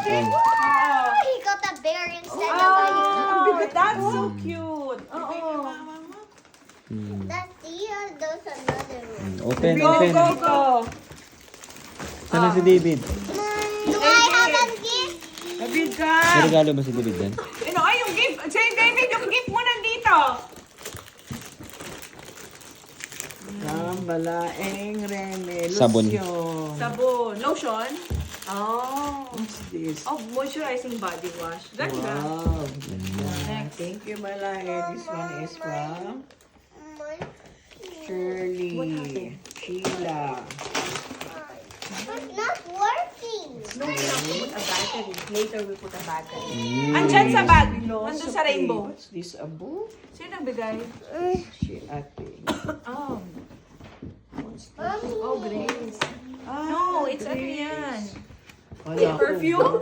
Oh. He got a bear instead of a unicorn. That's so cute. That's there's another one. Open, Go, open. go, go. Sana si David? Do I have a gift? David ka. May regalo ba si David dyan? Ay, yung gift. Say, David, yung gift mo nandito. Balaeng Rene. Sabon. Sabon. Lotion. Oh. What's this? Oh, moisturizing body wash. Ganda. Wow. Next. Thank you, Balaeng. This one is from Shirley. Sheila. It's not working. No, we have to put a battery. Later we put a battery. Andyan sa bag. Nandun sa rainbow. What's this? A book? Sino nagbigay? Si ate. Oh. What's this? Oh, Grace. No, it's ano yan? Wala ko. Perfume?